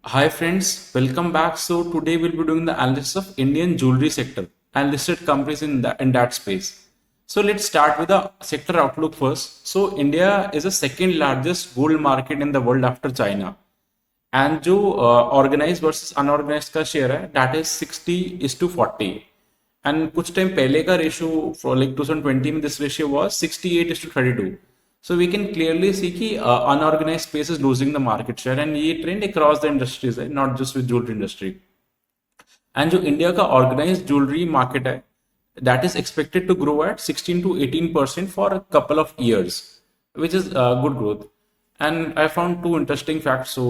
Hi friends, welcome back. So today we'll be doing the analysis of Indian jewelry sector and listed companies in that space. So let's start with the sector outlook first. So India is the second largest gold market in the world after China. And जो organise versus unorganised का share है that is 60:40 and कुछ time पहले का ratio like 2020 में this ratio was 68:32. So we can clearly see कि unorganized space is losing the market share and ये trend across the industries है, not just with jewelry industry. And जो India का organise jewellery market है that is expected to grow at 16 to 18% for a couple of years which is good growth. And I found two interesting fact so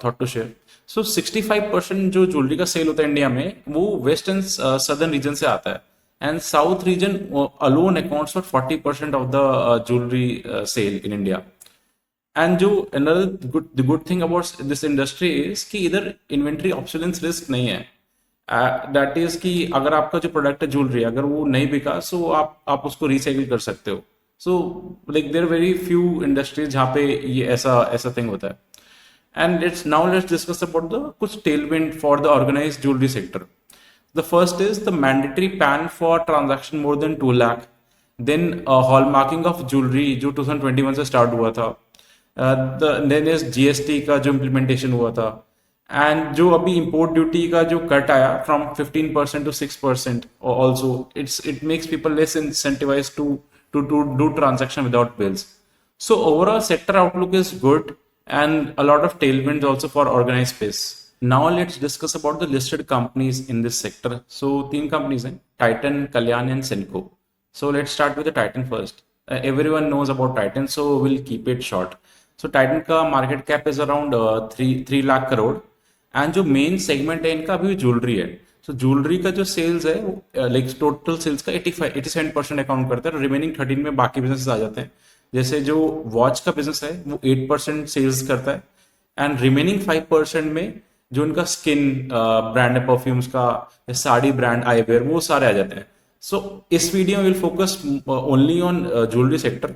thought to share. So 65% जो jewellery का cell होता है India में वो waste and southern reason से आता है and south region alone accounts for 40% of the jewellery sale in India. And जो another good thing about this industry is कि इधर इन्वेंट्री ऑब्सोलेंस रिस्क नहीं है. दैट इज कि अगर आपका जो प्रोडक्ट है ज्वेलरी अगर वो नहीं बिका सो आप उसको रिसाइकिल कर सकते हो. So like there very few industries जहाँ पे ये ऐसा ऐसा थिंग होता है. And let's discuss about the कुछ tailwind for the organised jewellery sector. The first is the mandatory ban for transaction more than 2 lakh. Then hallmarking of jewelry जो 2021 से स्टार्ट हुआ था. Then is GST का जो implementation हुआ था and जो अभी इम्पोर्ट ड्यूटी का जो कट आया from 15% to 6% also it makes people less incentivise to do transaction without bills. So overall sector outlook is good and a lot of tailwinds also for organized space. Now let's discuss about the listed companies in this sector. So तीन companies हैं Titan, Kalyan and Senco. So let's start with the Titan first. Everyone knows about Titan, so we'll keep it short. So Titan का market cap is around 3 lakh crore and जो main segment है इनका अभी jewellery है. सो jewellery का जो sales है like total sales का 87% अकाउंट करता है. रिमेनिंग 13 में बाकी बिजनेस आ जाते हैं. जैसे जो वॉच का बिजनेस है वो 8% सेल्स करता है एंड रिमेनिंग 5% में जो उनका स्किन ब्रांड है परफ्यूम्स का या साड़ी ब्रांड आईवेयर वो सारे आ जाते हैं. सो इस वीडियो में will focus only on jewellery sector.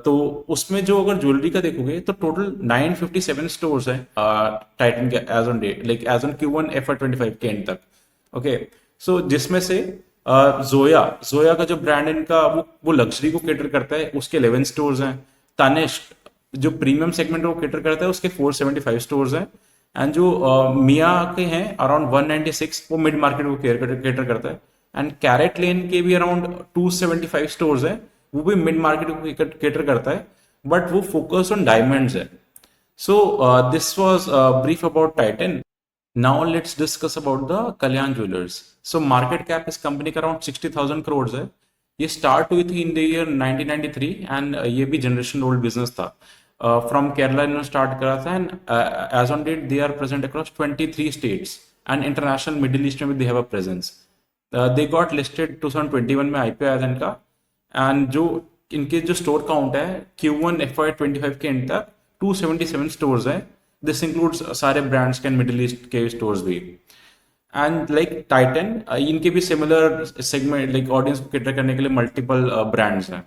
तो उसमें जो अगर ज्वेलरी का देखोगे तो टोटल 957 स्टोर्स हैं टाइटन के as on date like as on Q1 FY25 के एंड तक. ओके सो जिसमें से जोया जोया का जो ब्रांड इनका वो लग्जरी को केटर करता है उसके 11 स्टोर्स हैं. तनिष्क जो प्रीमियम सेगमेंट को केटर करता है उसके 475 स्टोर्स हैं. एंड जो मिया के हैं अराउंड 196 वो मिड मार्केट को केटर करता है. एंड कैरेट लेन के भी अराउंड 275 स्टोर्स हैं वो भी मिड मार्केट को केटर करता है बट वो फोकस ऑन डायमंड्स है. So this was brief about Titan. Now let's discuss about the Kalyan jewellers. So market cap इस कंपनी का अराउंड 60,000 करोड़ है. ये स्टार्ट हुई थी इन द ईयर 1993 एंड ये भी जनरेशन ओल्ड बिजनेस था. फ्रॉम केरला इन्होंने स्टार्ट करा था and as on date they are present across 23 states and international Middle East में भी they have a presence. They got listed 2021 में IPO आया था इनका एंड जो इनके जो स्टोर काउंट है Q1 FY25 के एंड तक 277 स्टोर्स है. दिस इंक्लूड्स सारे ब्रांड्स के मिडिल ईस्ट के स्टोर्स भी. एंड लाइक टाइटन इनके भी सिमिलर सेगमेंट लाइक ऑडियंस को कैटर करने के लिए मल्टीपल ब्रांड्स हैं.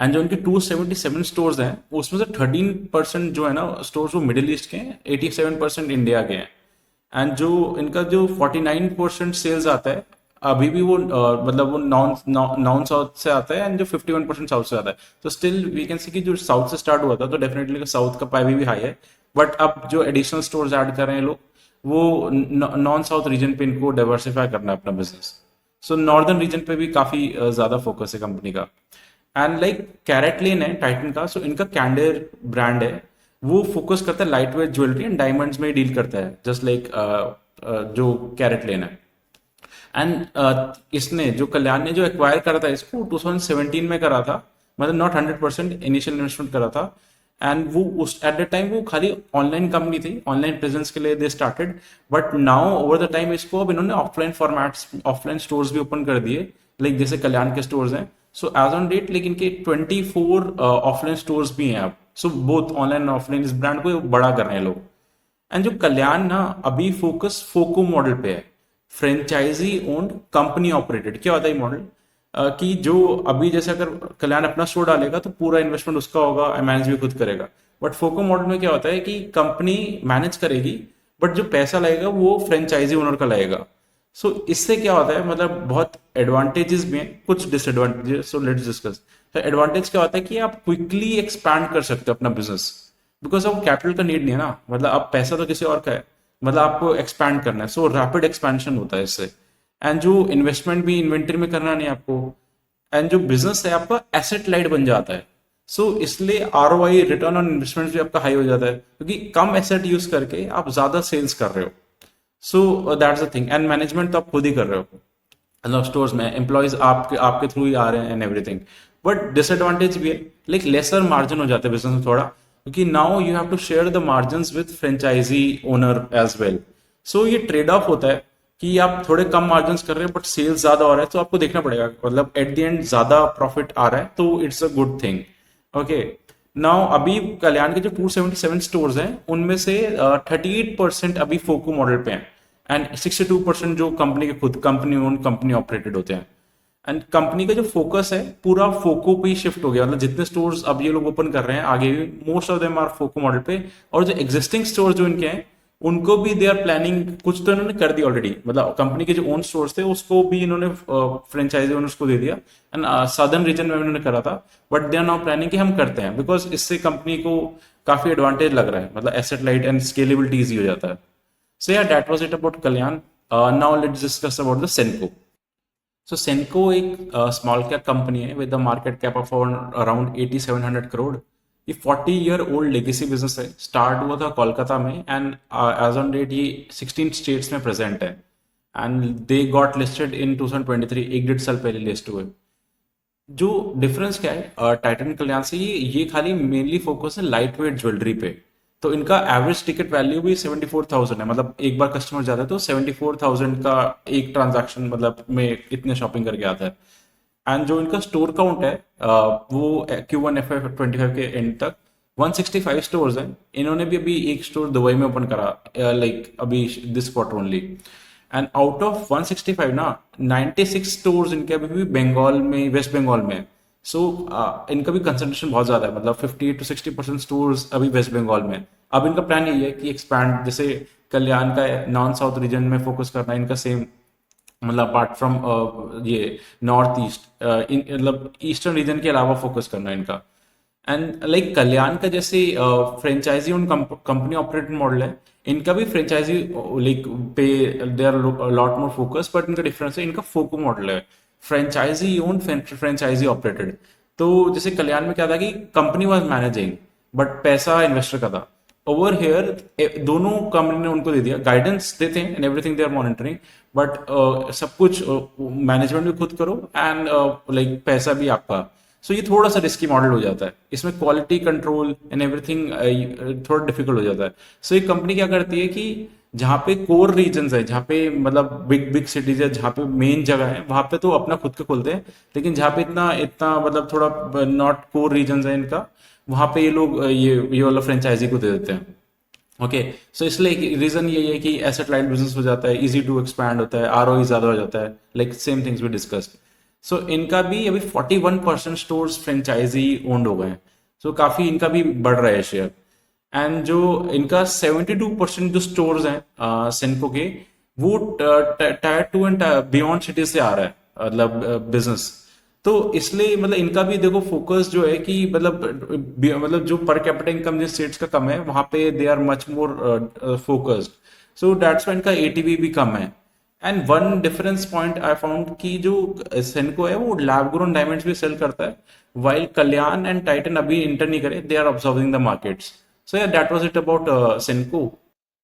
एंड जो इनके 277 स्टोर्स हैं उसमें से 13% जो है ना स्टोर्स वो मिडिल ईस्ट के हैं, 87% इंडिया के हैं. एंड जो इनका जो 49% सेल्स आता है अभी भी वो मतलब वो नॉन साउथ से आता है एंड जो 51% साउथ से आता है. तो स्टिल वी कैन सी कि जो साउथ से स्टार्ट हुआ था तो डेफिनेटली साउथ का पाई भी हाई है बट अब जो एडिशनल स्टोर्स ऐड कर रहे हैं लोग वो नॉन साउथ रीजन पे इनको डाइवर्सिफाई करना है अपना बिजनेस. सो नॉर्दर्न रीजन पे भी काफी ज्यादा फोकस है कंपनी का. एंड लाइक कैरेट लेन है टाइटन का. सो इनका कैंडर ब्रांड है वो फोकस करता है light weight jewellery and diamonds में डील करता है जस्ट लाइक जो कैरेट लेन है. एंड इसने जो कल्याण ने जो एक्वायर करा था इसको 2017 में करा था मतलब नॉट 100% इनिशियल इन्वेस्टमेंट करा था. एंड वो उस एट द टाइम वो खाली ऑनलाइन कंपनी थी ऑनलाइन प्रेजेंस के लिए they started but now over the time इसको अब इन्होंने ऑफलाइन फॉर्मेट्स ऑफलाइन स्टोर्स भी ओपन कर दिए लाइक जैसे कल्याण के स्टोर्स हैं. सो एज ऑन डेट लेकिन के 24 ऑफलाइन स्टोर्स भी हैं अब. सो बोथ ऑनलाइन और ऑफलाइन इस ब्रांड को बड़ा कर रहे हैं लोग. एंड जो कल्याण ना अभी फोकस फोको मॉडल पे है फ्रेंचाइजी ओन्ड कंपनी ऑपरेटेड. क्या होता है ये मॉडल कि जो अभी जैसे अगर कल्याण अपना स्टोर डालेगा तो पूरा इन्वेस्टमेंट उसका होगा मैनेज भी खुद करेगा. बट फोको मॉडल में क्या होता है कि कंपनी मैनेज करेगी, बट जो पैसा लगेगा वो फ्रेंचाइजी ओनर का लगेगा। सो इससे क्या होता है, मतलब बहुत एडवांटेजेस भी हैं, कुछ डिसएडवांटेजेस, सो लेट्स डिस्कस। तो एडवांटेज क्या होता है कि आप क्विकली एक्सपैंड कर सकते हो अपना बिजनेस, बिकॉज आपको कैपिटल का नीड नहीं है ना, मतलब अब पैसा तो किसी और का है, मतलब आपको एक्सपैंड करना है, सो रैपिड एक्सपेंशन होता है इससे। एंड जो इन्वेस्टमेंट भी इन्वेंट्री में करना नहीं आपको, एंड जो बिजनेस है आपका एसेट लाइट बन जाता है। सो इसलिए आरओआई, रिटर्न ऑन इन्वेस्टमेंट भी आपका हाई हो जाता है, क्योंकि कम एसेट यूज करके आप ज्यादा सेल्स कर रहे हो। सो that's the thing, and management तो आप खुद ही कर रहे हो, मतलब स्टोर्स में एम्प्लॉयज आपके आपके थ्रू ही आ रहे हैं एंड एवरीथिंग। बट डिसएडवांटेज भी है, लाइक लेसर मार्जिन हो जाते हैं बिजनेस में थोड़ा, क्योंकि now you have to share the margin with franchisee owner as well. So ये ट्रेड ऑफ होता है कि आप थोड़े कम मार्जिन कर रहे हैं बट सेल्स ज्यादा हो रहा है, तो आपको देखना पड़ेगा, मतलब एट द एंड ज्यादा प्रॉफिट आ रहा है, तो it's a good thing. Okay, now अभी कल्याण के जो 277 स्टोर्स हैं उनमें से 38% अभी फोको मॉडल पे हैं, एंड 62% जो कंपनी के खुद कंपनी ओन कंपनी ऑपरेटेड होते हैं। एंड कंपनी का जो फोकस है पूरा फोको पे ही शिफ्ट हो गया, मतलब जितने स्टोर्स अब ये लोग ओपन कर रहे हैं आगे भी most of them are FOCO model पे। और जो एग्जिस्टिंग स्टोर जो इनके हैं उनको भी दे आर प्लानिंग, कुछ तो इन्होंने कर दिया ऑलरेडी, मतलब कंपनी के जो ओन स्टोर्स थे उसको भी इन्होंने फ्रेंचाइजी ओनर्स को दे दिया, एंड सदर्न रीजन में इन्होंने करा था, but they are now planning कि हम करते हैं, बिकॉज इससे कंपनी को काफी एडवांटेज लग रहा है, मतलब asset light and scalability easy हो जाता है। So yeah, that was it about Kalyan. Now let's discuss about the Senco. So Senco एक small cap company है with a market cap of around 8700 crore। ये 40-year old legacy business है, start हुआ था कोलकाता में, and as on date ये 16 states में present है, and they got listed in 2023, एक डेढ़ साल पहले लिस्ट हुए। जो डिफरेंस क्या है टाइटन कल्याण से, ये खाली मेनली फोकस है लाइट वेट ज्वेलरी पे। तो इनका एवरेज टिकट वैल्यू भी 74,000 है, मतलब एक बार कस्टमर जाता है तो 74,000 का एक ट्रांजैक्शन मतलब में इतने शॉपिंग करके आता है। एंड जो इनका स्टोर काउंट है वो Q1 FY25 के एंड तक 165 स्टोर्स हैं। इन्होंने भी अभी एक स्टोर दुबई में ओपन करा, लाइक अभी this quarter only. And out of 165 ना 96 स्टोर्स इनके अभी भी बंगाल में, वेस्ट बंगाल में। सो इनका भी कंसंट्रेशन बहुत ज्यादा है, मतलब 50 to 60% स्टोर्स अभी वेस्ट बंगाल में। अब इनका प्लान यही है कि एक्सपैंड, जैसे कल्याण का नॉन साउथ रीजन में फोकस करना है, इनका सेम, मतलब अपार्ट फ्रॉम ये नॉर्थ ईस्ट, मतलब ईस्टर्न रीजन के अलावा फोकस करना है इनका। एंड लाइक कल्याण का जैसे franchise own company operated model है, इनका भी फ्रेंचाइजी लाइक पे they are lot more focus, but इनका डिफरेंस है, इनका फोको मॉडल है, फ्रेंचाइजी ओन फ्रेंचाइजी ऑपरेटेड। तो जैसे कल्याण में क्या था कि कंपनी वाज मैनेजिंग बट पैसा इन्वेस्टर का था। ओवर हेयर दोनों कंपनी ने उनको दे दिया, गाइडेंस देते हैं and everything they are monitoring, but सब कुछ मैनेजमेंट भी खुद करो एंड लाइक पैसा भी आपका। सो ये थोड़ा सा रिस्की मॉडल हो जाता है, इसमें क्वालिटी कंट्रोल एंड एवरीथिंग थोड़ा डिफिकल्ट हो जाता है। सो ये कंपनी क्या करती है कि जहाँ पे कोर रीजन है, जहाँ पे मतलब बिग बिग सिटीज है, जहाँ पे मेन जगह है, वहां पे तो अपना खुद के खोलते हैं, लेकिन जहाँ पे इतना इतना मतलब थोड़ा नॉट कोर रीजन है इनका, वहां पे ये लोग ये वाला फ्रेंचाइजी को दे देते हैं। ओके, सो इसलिए रीजन यही है कि एसेट लाइट बिजनेस हो जाता है, इजी टू एक्सपैंड होता है, आरओई ज्यादा हो जाता है, like same things we discussed. So इनका भी अभी 41% स्टोर्स फ्रेंचाइजी ओन्ड हो गए हैं, सो काफी इनका भी बढ़ रहा है शेयर। एंड जो इनका 72% जो स्टोर्स हैं सेनको के, वो टायर 2 एंड बियॉन्ड सिटीज से आ रहा है, मतलब बिजनेस। तो इसलिए मतलब इनका भी देखो फोकस जो है कि मतलब जो पर कैपिटा इनकम जिन स्टेट्स का कम है वहां पे they are much more focused. So that's why इनका एटीवी भी कम है। And one difference point I found कि जो सेनको है वो लैब ग्रोन डायमंड्स भी सेल करता है, वाइल कल्याण एंड टाइटन अभी इंटर नहीं करे, they are observing the markets. So yeah that was it about Senco.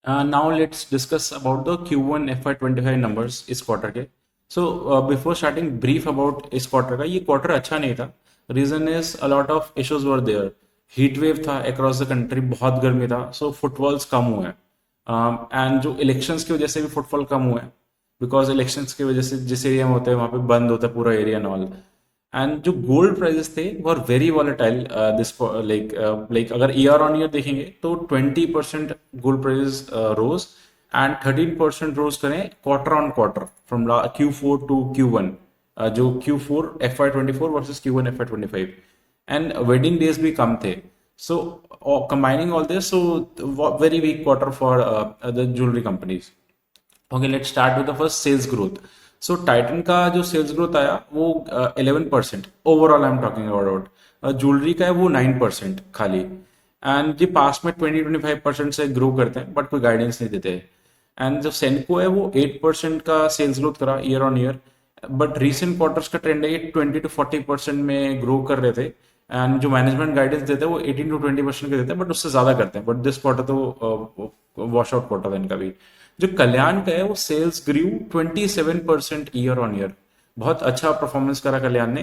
Now let's discuss about the Q1 FY25 numbers इस क्वार्टर के। So before starting brief about इस quarter का, ये क्वार्टर अच्छा नहीं था। Reason is a lot of issues were there, heat wave था across the country, बहुत गर्मी था, सो फुटफॉल्स कम हुए हैं, एंड जो इलेक्शंस की वजह से भी फुटफॉल कम हुए हैं, बिकॉज इलेक्शंस की वजह से जिस एरिया में होते हैं वहाँ पे बंद होता है पूरा एरिया एंड ऑल। एंड जो गोल्ड प्राइसेस थे वो are very volatile this, like अगर ईयर ऑन ईयर देखेंगे तो 20% gold prices rose, and 13% rose करें quarter on quarter from Q4 to Q1, जो Q4 FY24 versus Q1 FY25। And wedding days भी कम थे। सो combining all this, so very weak quarter for the jewelry companies. Okay let start with the first sales growth. So Titan का जो sales growth आया वो 11%. Overall I am talking about. Jewellery का है वो 9% खाली. एंड ये पास्ट में 20-25% से ग्रो करते हैं बट कोई गाइडेंस नहीं देते. एंड जो सेनको है वो 8% का सेल्स ग्रोथ करा year on year. But recent quarters का ट्रेंड है ये 20-40% में ग्रो कर रहे थे. एंड जो मैनेजमेंट गाइडेंस देते हैं वो 18-20% के देते हैं बट उससे ज्यादा करते हैं. बट दिस क्वार्टर तो वॉश आउट क्वार्टर था इनका भी. जो कल्याण का है वो sales grew 27% year on year. बहुत अच्छा परफॉर्मेंस करा कल्याण ने.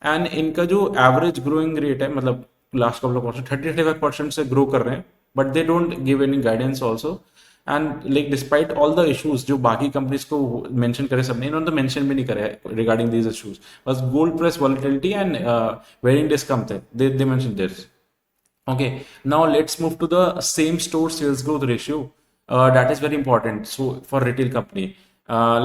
एंड इनका जो एवरेज ग्रोइंग रेट है मतलब लास्ट कपल ऑफ क्वार्टर 30-35% से ग्रो कर रहे हैं. But they don't give any guidance also. And like despite all the issues जो बाकी कंपनीज को मेंशन करे सबने, इन्होंने तो मेंशन भी नहीं करे रिगार्डिंग दीज इश्यूज. बस gold price volatility and wedding days कम थे, they mention this. Okay, now let's move to the same store sales growth ratio. That is very important. So for retail company,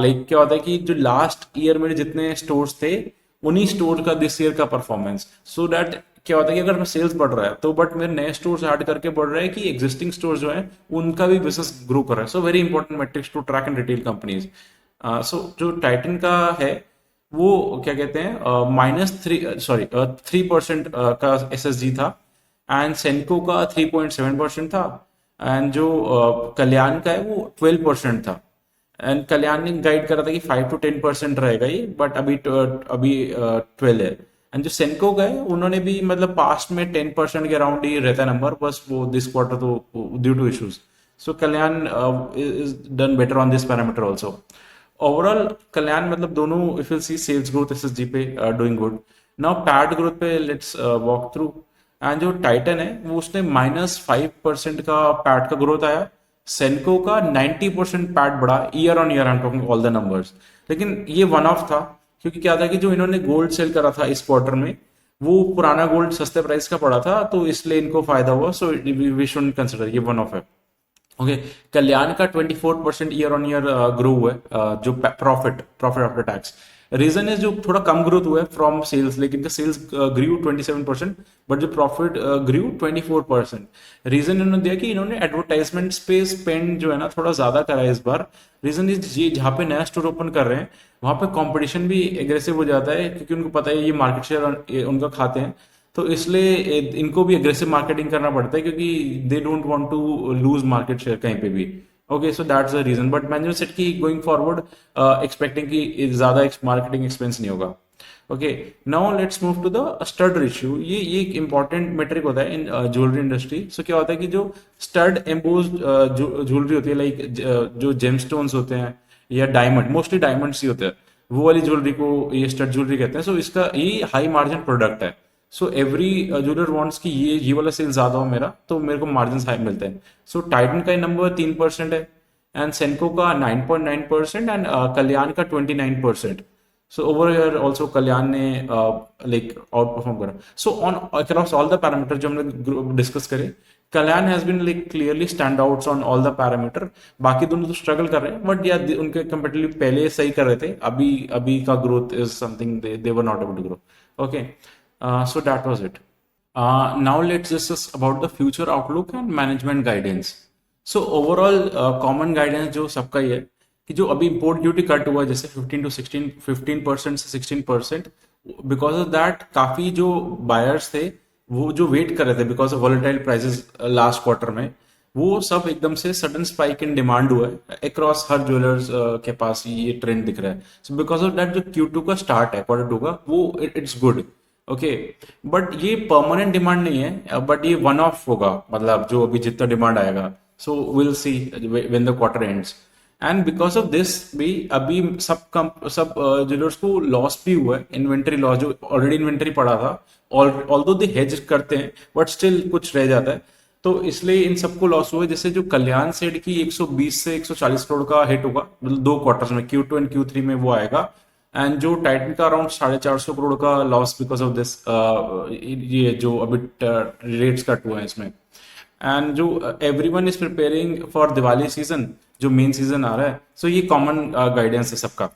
like क्या होता है कि जो last year में जितने stores थे उन्हीं स्टोर का दिस ईयर का परफॉर्मेंस. सो दैट क्या होता है कि अगर सेल्स बढ़ रहा है तो बट मेरे नए स्टोर्स ऐड करके बढ़ रहा है कि एग्जिस्टिंग स्टोर जो है उनका भी बिजनेस ग्रो कर रहा है. So very important metrics to track in retail companies. So जो टाइटन का है वो क्या कहते हैं -3% का एसएसजी था. एंड सेनको का 3.7% था. एंड जो कल्याण का है वो 12% था. एंड कल्याण ने गाइड करा था कि 5-10% रहेगा ये बट अभी 12 है. एंड जो सेनको का है उन्होंने भी मतलब पास्ट में 10% के अराउंड ही रहता है नंबर, बस वो दिस क्वार्टर तो due to issues. So Kalyan is done better on this parameter also. Overall Kalyan मतलब दोनों if you see sales growth SSG पे doing good. Now PAT growth पे लेट्स वॉक थ्रू. एंड जो टाइटन है वो उसने -5% का पैट का ग्रोथ आया. सेनको का 90% पैट बढ़ा year on year. I am talking all the numbers. लेकिन ये वन ऑफ था क्योंकि क्या था कि जो इन्होंने गोल्ड सेल करा था इस क्वार्टर में वो पुराना गोल्ड सस्ते प्राइस का पड़ा था तो इसलिए इनको फायदा हुआ. सो वी शुड कंसिडर ये वन ऑफ है. ओके कल्याण का 24% ईयर ऑन ईयर ग्रो हुआ है जो profit after tax. Reason is जो थोड़ा कम ग्रोथ हुआ है फ्रॉम सेल्स, लेकिन का सेल्स ग्रू 27% बट जो प्रॉफिट ग्रू 24%. रीजन इन्होंने दिया कि इन्होंने एडवर्टाइजमेंट पे स्पेंड जो है ना थोड़ा ज्यादा करा है इस बार. रीजन इज ये जहाँ पे नया स्टोर ओपन कर रहे हैं वहां पे कंपटीशन भी एग्रेसिव हो जाता है क्योंकि उनको पता है ये मार्केट शेयर उनका खाते हैं. तो इसलिए इनको भी एग्रेसिव मार्केटिंग करना पड़ता है क्योंकि they don't want to lose market share कहीं पे भी. Okay so that's the reason. But मैंने सेट की गोइंग फॉरवर्ड एक्सपेक्टिंग कि ज्यादा मार्केटिंग एक्सपेंस नहीं होगा. Okay now let's move to the stud ratio. ये एक इंपॉर्टेंट मेट्रिक होता है इन ज्वेलरी इंडस्ट्री. सो क्या होता है कि जो स्टड एम्बोज्ड ज्वेलरी होती है लाइक जो जेमस्टोन्स होते हैं या डायमंड, मोस्टली डायमंड्स ही होते हैं, वो वाली ज्वेलरी को ये स्टड ज्वेलरी कहते हैं. सो इसका ये हाई मार्जिन प्रोडक्ट है. सो एवरी ज्वेलर वांट्स कि ये वाला सेल ज्यादा हो मेरा तो मेरे को मार्जिन हाई मिलते हैं. सो टाइटन का नंबर 3% है एंड सेनको का 9.9% एंड कल्याण का 29%. So over here also Kalyan ने लाइक आउट परफॉर्म करा. So on across all the parameter जो हमने डिस्कस करे Kalyan has been like clearly stand outs on all the parameter. बाकी दोनों तो स्ट्रगल कर रहे हैं बट या उनके कंपेटिवली पहले सही कर रहे थे. अभी का growth is something they were not able to grow. Okay so that was it. Now let's discuss about the future outlook and management guidance. So overall common guidance जो सबका ही है कि जो अभी import duty कट हुआ है जैसे 15% से 16%, बिकॉज ऑफ दैट काफी जो बायर्स थे वो जो वेट कर रहे थे because of volatile prices last quarter में, वो सब एकदम से सडन स्पाइक इन डिमांड हुआ है अक्रॉस हर ज्वेलर्स के पास ये ट्रेंड दिख रहा है. सो बिकॉज ऑफ दैट जो Q2 का स्टार्ट है Q2 का वो इट्स गुड. ओके बट ये परमानेंट डिमांड नहीं है बट ये वन ऑफ होगा मतलब जो अभी जितना डिमांड आएगा. So will see when the quarter ends. And because of this भी अभी सब ज्वेलर्स को लॉस भी हुआ है. इन्वेंट्री लॉस जो ऑलरेडी इन्वेंट्री पड़ा था ऑल्दो दे हेज करते हैं बट स्टिल कुछ रह जाता है. तो इसलिए इन सबको लॉस हुआ है. जैसे जो कल्याण सेड की 120 से 140 करोड़ का हिट होगा मतलब 2 क्वार्टर्स में Q2 एंड Q3 में वो आएगा. एंड जो टाइटन का अराउंड 450 करोड़ का लॉस बिकॉज ऑफ दिस ये जो अभी रेट्स कट हुए हैं इसमें. एंड जो everyone is preparing for Diwali season जो मेन सीजन आ रहा है. सो ये कॉमन गाइडेंस है सबका.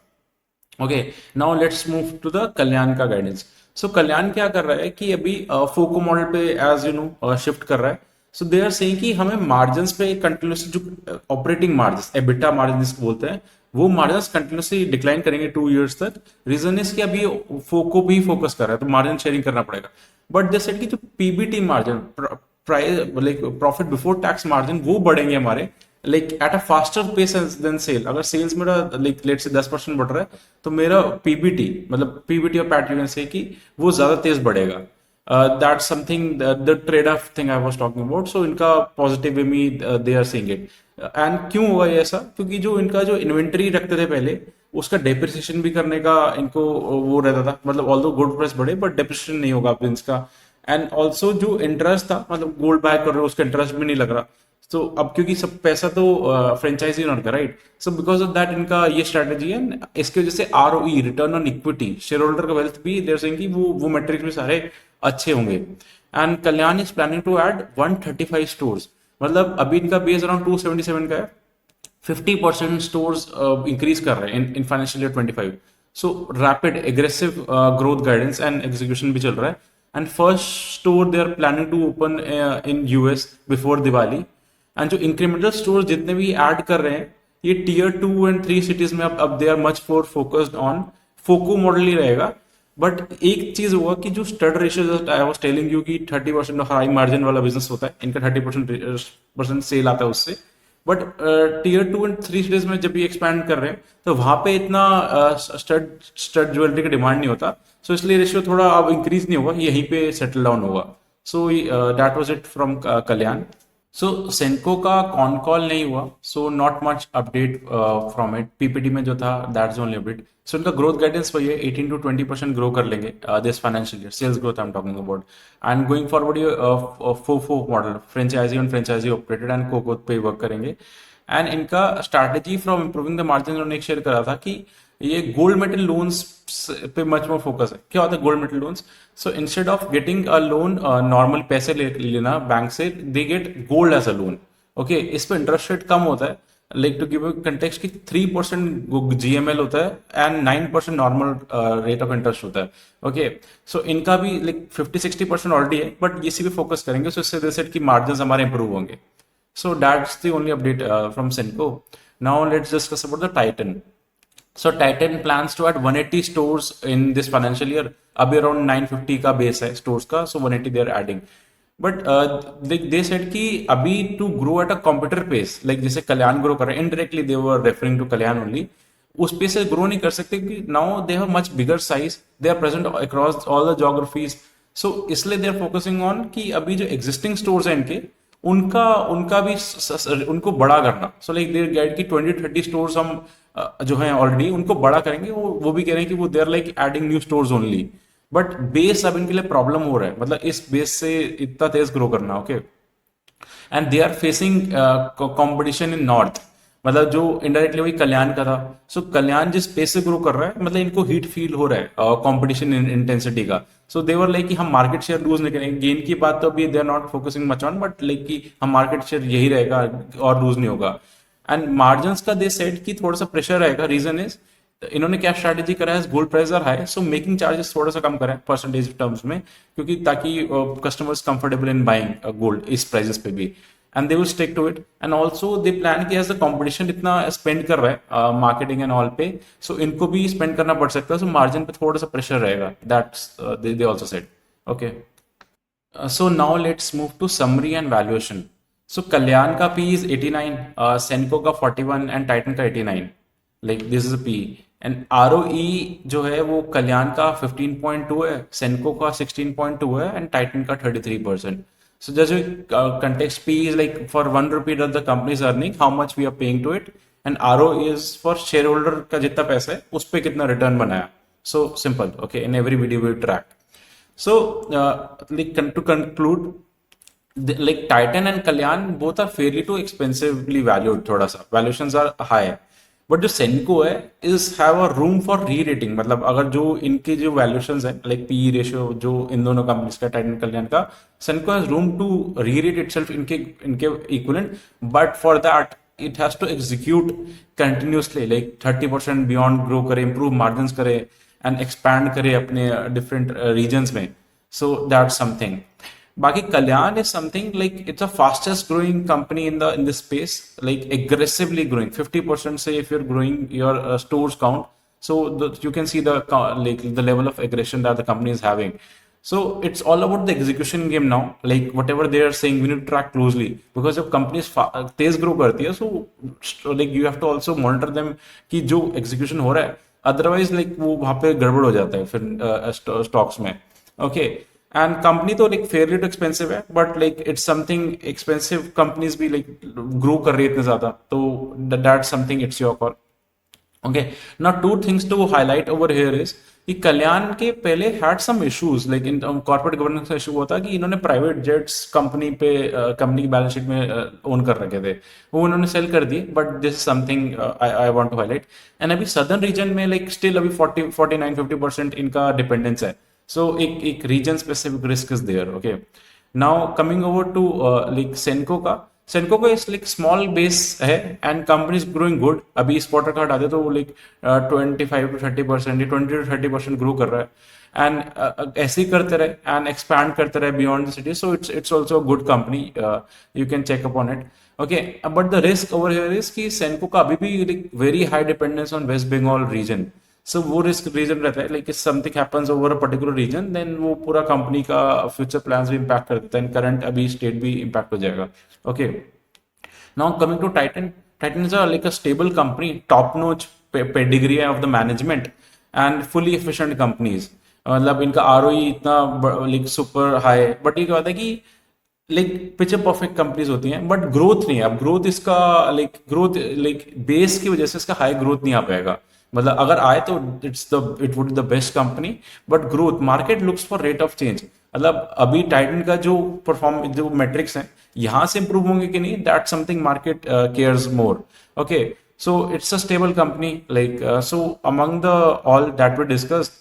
Okay now let's move to the Kalyan का गाइडेंस. सो कल्याण क्या कर रहा है कि अभी फोको मॉडल पे एज यू नो शिफ्ट कर रहा है. सो दे आर सेइंग कि हमें मार्जिन पे कंटिन्यूसली जो ऑपरेटिंग मार्जिन एबिटा मार्जिन जिसको बोलते हैं वो मार्जिन कंटिन्यूसली डिक्लाइन करेंगे 2 years तक। रीजन इज कि अभी फोको भी फोकस कर रहा है तो मार्जिन शेयरिंग करना पड़ेगा। बट दे सेड कि जो PBT margin price like profit before tax margin वो बढ़ेंगे हमारे like at a faster pace than sale. अगर सेल्स मेरा लाइक लेट से 10% बढ़ रहा है तो मेरा पीबीटी मतलब पीबीटी और पैट यूनियन से कि वो ज्यादा तेज बढ़ेगा। That's something the trade off thing I was talking about. So इनका पॉजिटिव वे में they are seeing it. And क्यों हुआ ये ऐसा? क्योंकि जो इनका जो इन्वेंट्री रखते थे पहले उसका डेप्रिसिएशन भी करने का इनको वो रहता था। मतलब ऑल्दो गोल्ड प्राइस बढ़े बट डेप्रिसिएशन नहीं होगा अब इसका। एंड ऑल्सो जो इंटरेस्ट था मतलब गोल्ड बाय कर रहे हो उसका इंटरेस्ट भी नहीं लग रहा। तो अब क्योंकि सब पैसा तो फ्रेंचाइजी ओनर का, right? So because of that इनका ये स्ट्रेटेजी है। इसकी वजह से ROE return on equity share holder का वेल्थ भी देर सेइंग कि वो मेट्रिक्स भी सारे अच्छे होंगे। And Kalyan is planning to add 135 stores. मतलब अभी इनका बेस अराउंड 277 का है। 50% स्टोर्स इंक्रीज कर रहे हैं in financial year 25। So rapid aggressive growth guidance and execution भी चल रहा है। And first store they are planning to open in US before Diwali. And जो इंक्रीमेंटल स्टोर जितने भी ऐड कर रहे हैं ये tier 2 and 3 सिटीज में अब they are much more focused on FOCO model ही रहेगा। बट एक चीज हुआ कि जो stud ratio I was telling you कि 30% हाई मार्जिन वाला बिजनेस होता है, इनका 30% सेल आता है उससे। बट tier 2 and 3 सिटीज में जब भी एक्सपैंड कर रहे हैं तो वहां पे इतना स्टड स्टड ज्वेलरी का डिमांड नहीं होता। सो इसलिए रेशियो थोड़ा अब इंक्रीज नहीं होगा, यहीं पे सेटल डाउन होगा। So that was it from Kalyan. So Senco का कॉन कॉल नहीं हुआ, so not much update from it. PPT में जो था दैट्स ओनली अपडेट। सो इनका ग्रोथ गाइडेंस वही है, 18 to 20% ग्रो कर लेंगे this financial year. Sales growth I am talking about. And going forward ये FOFO model franchisee on franchisee operated and COCO पे वर्क करेंगे। एंड इनका strategy from improving the margin उन्होंने एक शेयर करा था कि ये गोल्ड मेटल लोन्स पे मच मोर फोकस है। क्या होता है gold metal loans? So instead of getting a loan normal पैसे लेना बैंक से, they get gold as a loan. Okay, इस पे इंटरेस्ट रेट कम होता है। लाइक टू गिव कंटेक्स्ट की 3% जीएमएल होता है and 9% normal rate of interest होता है। ओके, सो इनका भी लाइक 50-60% ऑलरेडी है बट इसी पे फोकस करेंगे। सो इससे सेट की मार्जिन हमारे इंप्रूव होंगे। So that's the only update from Senco. Now let's discuss about the Titan. So Titan plans to add 180 stores in this financial year. अभी around 950 का base है stores का, so 180 they are adding. But they said कि अभी to grow at a competitor pace, like जैसे कल्याण grow कर रहे हैं, indirectly they were referring to Kalyan only. उस पे से ग्रो नहीं कर सकते कि now they have much bigger size, they are present across all the geographies. So इसलिए they are focusing on कि अभी जो existing stores हैं इनके उनका उनका भी उनको बड़ा करना। सो लाइक देयर गाइड की 20-30 स्टोर्स हम जो हैं ऑलरेडी उनको बड़ा करेंगे। वो भी कह रहे हैं कि वो देर like adding new stores only. But base अब इनके लिए प्रॉब्लम हो रहा है, मतलब इस बेस से इतना तेज ग्रो करना। Okay, and they are facing competition in north. मतलब जो इनडायरेक्टली वही कल्याण का था। सो कल्याण जिस पेस से ग्रो कर रहा है मतलब इनको हीट फील हो रहा है कंपटीशन इंटेंसिटी का। सो देवर लाइक कि हम मार्केट शेयर लूज नहीं करेंगे। गेन की बात तो अभी they are not focusing much on, but like कि हम मार्केट शेयर यही रहेगा और लूज नहीं होगा। एंड मार्जिन का दे सेट की थोड़ा सा प्रेशर रहेगा। रीजन इज इन्होंने क्या स्ट्रैटेजी करा है, gold price are high so making charges थोड़ा सा कम करें परसेंटेज टर्म्स में, क्योंकि ताकि customers comfortable in buying gold इस प्राइजेस पे भी। And they will stick to it. And also they plan कि एज द कॉम्पिटिशन इतना स्पेंड कर रहा है मार्केटिंग एंड ऑल पे, सो इनको भी स्पेंड करना पड़ सकता है। सो मार्जिन पे थोड़ा सा प्रेशर रहेगा। That's they also said. Okay, so now let's move to summary and valuation. So Kalyan का P is 89, Senco का 41 and Titan का 89. Like this is a P. And ROE जो है वो कल्याण का 15.2 है, Senco का 16.2 है and Titan का 33%. So just context, P is like for 1 rupee that the company is earning, how much we are paying to it, and ROE is for shareholder का जितना पैसा है उस पे कितना रिटर्न बनाया. So simple. Okay, in every video we track. So, like to conclude, like Titan and Kalyan both are fairly too expensively valued. थोड़ा सा valuations are high, but जो Senco है is have a room for re-rating. मतलब अगर जो इनके जो valuations है like PE ratio जो इन दोनों companies का Titan Kalyan का, Senco has room to re-rate itself इनके equivalent, but for that it has to execute continuously like 30% beyond grow करे, improve margins करे and expand करे अपने different regions में. So that's something. बाकी कल्याण is something like it's a fastest growing company in this space, like aggressively growing 50%. Say if you're growing your stores count, so you can see like the level of aggression that the company is having. So it's all about the execution game now. Like whatever they are saying, we need to track closely, because if companies Tej grow करती है, so like you have to also monitor them कि जो execution हो रहा है, otherwise like वो वहाँ पे गड़बड़ हो जाता है फिर stocks में. Okay. एंड कंपनी तो लाइक फेयरली टू एक्सपेंसिव है, but like it's something expensive companies भी लाइक ग्रो कर रही है इतने ज्यादा, तो that something it's your call. Okay. Now two things to highlight over here is कि कल्याण के पहले had some issues, like in corporate governance का इशू हुआ था कि इन्होंने प्राइवेट जेट्स कंपनी की बैलेंस शीट में ओन कर रखे थे, वो उन्होंने सेल कर दिए. But this is something I want to highlight. And अभी सदर्न रीजन में लाइक स्टिल अभी 49-50% इनका डिपेंडेंस है. So एक region specific risk is there. Okay. Now coming over to like Senco का. Senco का is like small base है and company is growing good. अभी इस quarter का हटा दे तो वो like 25-30% 20-30% grow कर रहा है. And ऐसे ही करते रहे and expand करते रहे beyond the city. So it's also a good company. You can check upon it. Okay. But the risk over here is कि Senco का अभी भी like very high dependence on West Bengal region. सो वो risk region रहता है, like something happens over a particular region, then वो पूरा company का फ्यूचर प्लान्स भी इम्पैक्ट कर देता है, करंट अभी स्टेट भी इम्पैक्ट हो जाएगा. Okay. Now coming to Titan. Titan is like a stable company, top notch pedigree of the management and fully efficient companies. मतलब इनका आरओई इतना लाइक सुपर हाई, बट ये क्या होता है कि लाइक पिक्चर परफेक्ट कंपनीज होती हैं बट ग्रोथ नहीं है. अब ग्रोथ इसका ग्रोथ बेस की वजह से इसका हाई ग्रोथ नहीं आ पाएगा. मतलब अगर आए तो it would the best company, but growth market looks for rate of change. मतलब अभी टाइटन का जो मेट्रिक्स हैं यहां से इंप्रूव होंगे कि नहीं, that something market cares more. Okay. So it's a stable company, like so among the all that we discussed.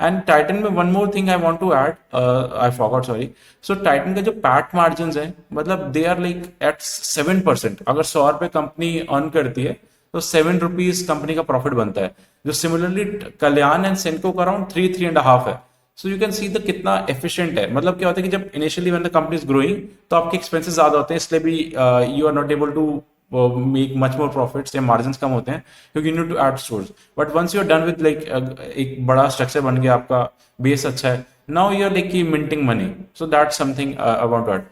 And Titan में one more thing I want to add, I forgot, sorry. So Titan का जो PAT margin है, मतलब they are like eight 7%. अगर 100 रुपए company earn करती है तो 7 रुपीज कंपनी का प्रॉफिट बनता है, जो सिमिलरली कल्याण एंड सेनको का अराउंड 3-3.5 है. So you can see the कितना एफिशिएंट है. मतलब क्या होता है कि जब initially when the company is growing तो आपके एक्सपेंसेस ज्यादा होते हैं, इसलिए भी you are not able to make much more profits या मार्जिन कम होते हैं, क्योंकि you need to add stores. But once you are done with like एक बड़ा स्ट्रक्चर बन गया, आपका बेस अच्छा है, now you are like minting money. So that something I want to add.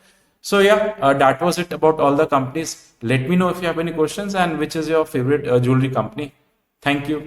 So yeah, that was it about all the companies. Let me know if you have any questions and which is your favorite jewelry company. Thank you.